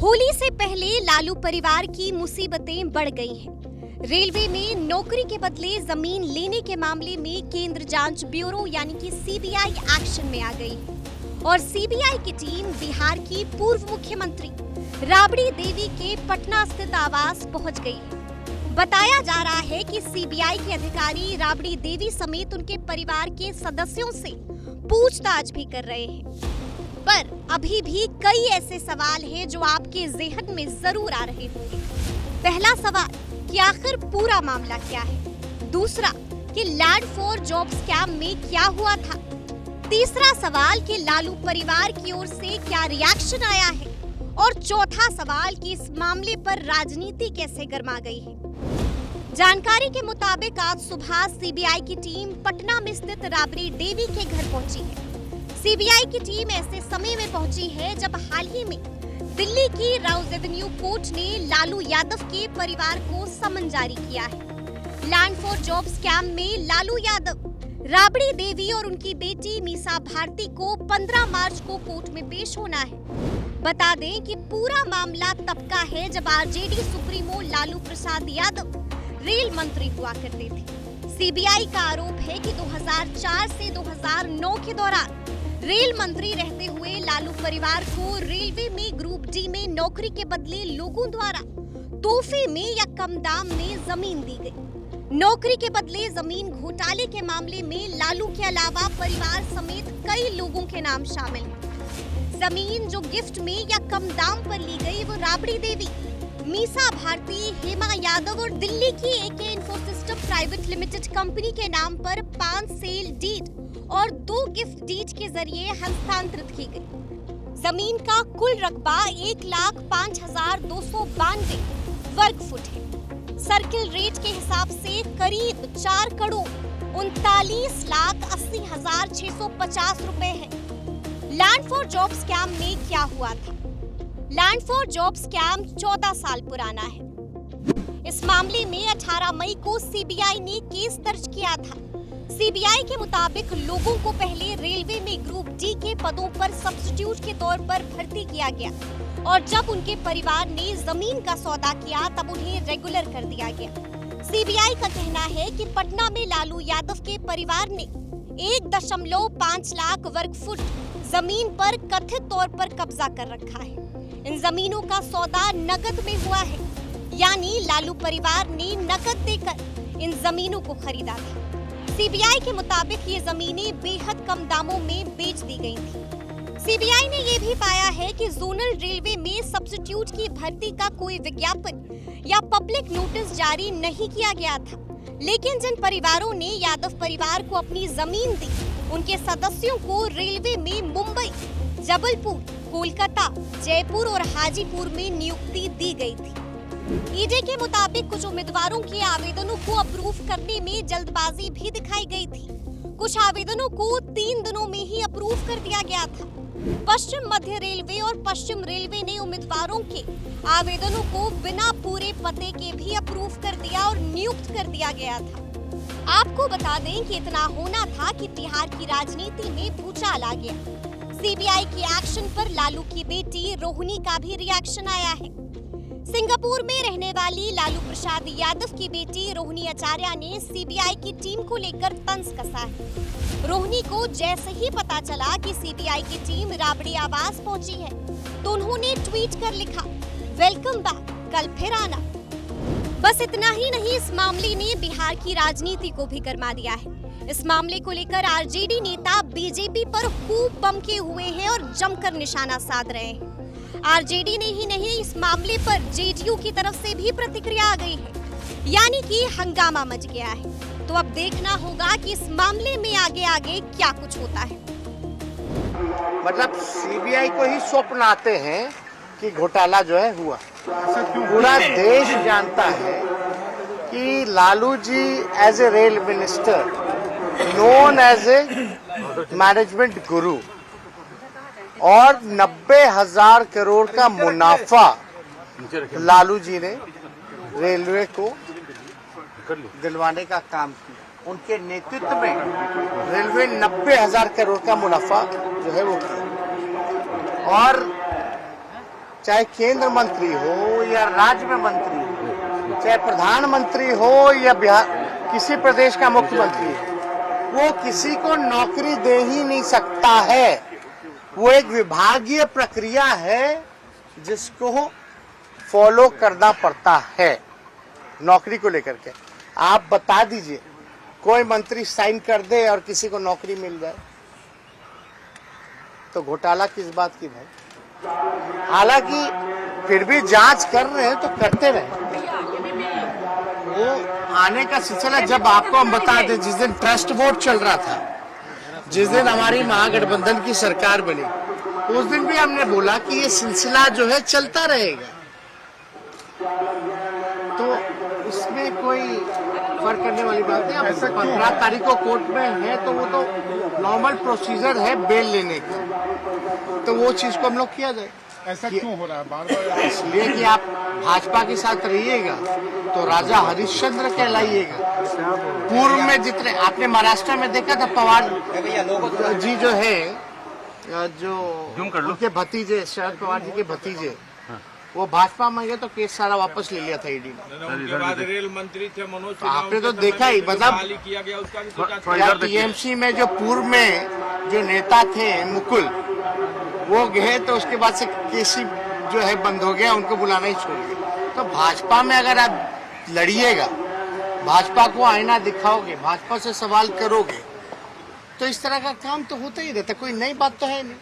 होली से पहले लालू परिवार की मुसीबतें बढ़ गई हैं। रेलवे में नौकरी के बदले जमीन लेने के मामले में केंद्र जांच ब्यूरो यानी कि सीबीआई एक्शन में आ गई है और सीबीआई की टीम बिहार की पूर्व मुख्यमंत्री राबड़ी देवी के पटना स्थित आवास पहुंच गई है। बताया जा रहा है कि सीबीआई के अधिकारी राबड़ी देवी समेत उनके परिवार के सदस्यों से पूछताछ भी कर रहे हैं, पर अभी भी कई ऐसे सवाल हैं जो आपके ज़हन में जरूर आ रहे होंगे। पहला सवाल कि आखिर पूरा मामला क्या है। दूसरा कि लैंड फॉर जॉब स्कैम में क्या हुआ था। तीसरा सवाल कि लालू परिवार की ओर से क्या रिएक्शन आया है। और चौथा सवाल कि इस मामले पर राजनीति कैसे गर्मा गई है। जानकारी के मुताबिक आज सुबह सीबीआई की टीम पटना में स्थित राबड़ी देवी के घर पहुंची है। सीबीआई की टीम ऐसे समय में पहुंची है जब हाल ही में दिल्ली की राउज एवेन्यू कोर्ट ने लालू यादव के परिवार को समन जारी किया है। लैंड फॉर जॉब स्कैम में लालू यादव, राबड़ी देवी और उनकी बेटी मीसा भारती को 15 मार्च को कोर्ट में पेश होना है। बता दें कि पूरा मामला तब का है जब RJD supremo Lalu Prasad Yadav rail मंत्री हुआ करते थे। सीबीआई का आरोप है कि 2004 से 2009 के दौरान रेल मंत्री रहते हुए लालू परिवार को रेलवे में ग्रुप डी में नौकरी के बदले लोगों द्वारा तोहफे में या कम दाम में जमीन दी गई। नौकरी के बदले जमीन घोटाले के मामले में लालू के अलावा परिवार समेत कई लोगों के नाम शामिल हैं। जमीन जो गिफ्ट में या कम दाम पर ली गई वो राबड़ी देवी, मीसा भारती, हेमा यादव और दिल्ली की एके इन्फोसिस्टम प्राइवेट लिमिटेड कंपनी के नाम पर 5 सेल डीड और 2 गिफ्ट डीड के जरिए हस्तांतरित की गई। जमीन का कुल रकबा 1,05,292 वर्ग फुट है। सर्किल रेट के हिसाब से करीब 4,39,80,650 रुपए है। लैंड फॉर जॉब स्कैम में क्या हुआ था। लैंड फॉर जॉब स्कैम 14 साल पुराना है। इस मामले में 18 मई को सीबीआई ने केस दर्ज किया था। सीबीआई के मुताबिक लोगों को पहले रेलवे में ग्रुप डी के पदों पर सब्स्टिट्यूट के तौर पर भर्ती किया गया और जब उनके परिवार ने जमीन का सौदा किया तब उन्हें रेगुलर कर दिया गया। सीबीआई का कहना है कि पटना में लालू यादव के परिवार ने 1.5 लाख वर्ग फुट जमीन पर कथित तौर पर कब्जा कर रखा है। इन जमीनों का सौदा नकद में हुआ है, यानी लालू परिवार ने नकद देकर इन जमीनों को खरीदा था। सीबीआई के मुताबिक ये जमीनें बेहद कम दामों में बेच दी गई थी। सीबीआई ने ये भी पाया है कि जोनल रेलवे में सब्स्टिट्यूट की भर्ती का कोई विज्ञापन या पब्लिक नोटिस जारी नहीं किया गया था, लेकिन जिन परिवारों ने यादव परिवार को अपनी जमीन दी उनके सदस्यों को रेलवे में मुंबई, जबलपुर, कोलकाता, जयपुर और हाजीपुर में नियुक्ति दी गई थी। ईडी के मुताबिक कुछ उम्मीदवारों के आवेदनों को अप्रूव करने में जल्दबाजी भी दिखाई गई थी। कुछ आवेदनों को 3 दिनों में ही अप्रूव कर दिया गया था। पश्चिम मध्य रेलवे और पश्चिम रेलवे ने उम्मीदवारों के आवेदनों को बिना पूरे पते के भी अप्रूव कर दिया और नियुक्त कर दिया गया था। आपको बता दें कि इतना होना था कि बिहार की राजनीति में भूचाल आ गया। सीबीआई के एक्शन पर लालू की बेटी रोहिणी का भी रिएक्शन आया है। सिंगापुर में रहने वाली लालू प्रसाद यादव की बेटी रोहिणी आचार्य ने सीबीआई की टीम को लेकर तंज कसा है। रोहिणी को जैसे ही पता चला कि सीबीआई की टीम राबड़ी आवास पहुंची है तो उन्होंने ट्वीट कर लिखा, वेलकम बैक, कल फिर आना। बस इतना ही नहीं, इस मामले ने बिहार की राजनीति को भी गरमा दिया है। इस मामले को लेकर आरजेडी नेता बीजेपी पर खूब बमके हुए हैं और जमकर निशाना साध रहे हैं। आरजेडी ने ही नहीं, इस मामले पर जेडीयू की तरफ से भी प्रतिक्रिया आ गई है, यानी कि हंगामा मच गया है। तो अब देखना होगा कि इस मामले में आगे आगे क्या कुछ होता है। मतलब सीबीआई को ही स्वप्न आते हैं कि घोटाला जो है हुआ। पूरा देश जानता है कि Lalu ji as a rail minister, known as a management guru, और 90,000 करोड़ का मुनाफा लालू जी ने रेलवे को दिलवाने का काम किया। उनके नेतृत्व में रेलवे 90,000 करोड़ का मुनाफा जो है वो किया। और चाहे केंद्र मंत्री हो या राज्य में मंत्री हो, चाहे प्रधानमंत्री हो या बिहार किसी प्रदेश का मुख्यमंत्री हो, वो किसी को नौकरी दे ही नहीं सकता है। वो एक विभागीय प्रक्रिया है जिसको फॉलो करना पड़ता है नौकरी को लेकर के। आप बता दीजिए कोई मंत्री साइन कर दे और किसी को नौकरी मिल जाए तो घोटाला किस बात की भाई? हालांकि फिर भी जांच कर रहे हैं तो करते रहे। वो आने का सिलसिला जब आपको हम बता दें, जिस दिन ट्रस्ट वोट चल रहा था, जिस दिन हमारी महागठबंधन की सरकार बनी, उस दिन भी हमने बोला कि ये सिलसिला जो है चलता रहेगा। तो इसमें कोई फर्क करने वाली बात नहीं। अब 15 तारीख को कोर्ट में है तो वो तो नॉर्मल प्रोसीजर है बेल लेने का, तो वो चीज को हम लोग किया जाए। ऐसा क्यों हो रहा है बार-बार? इसलिए कि आप भाजपा के साथ रहिएगा तो राजा हरिश्चंद्र कहलाइएगा। पूर्व में जितने आपने महाराष्ट्र में देखा था, पवार जी जो है, जो उनके भतीजे शरद पवार जी के भतीजे, वो भाजपा में गए तो केस सारा वापस ले लिया था ईडी ने। उनके बाद रेल मंत्री थे मनोज तो आपने तो देखा ही, मतलब किया गया उसका भी सोचा। टीएमसी में जो पूर्व में जो नेता थे मुकुल, वो गए तो उसके बाद से केसी जो है बंद हो गया, उनको बुलाना ही छोड़ दिया। तो भाजपा में अगर आप लड़िएगा, भाजपा को आईना दिखाओगे, भाजपा से सवाल करोगे, तो इस तरह का काम तो होता ही रहता, कोई नई बात तो है नहीं।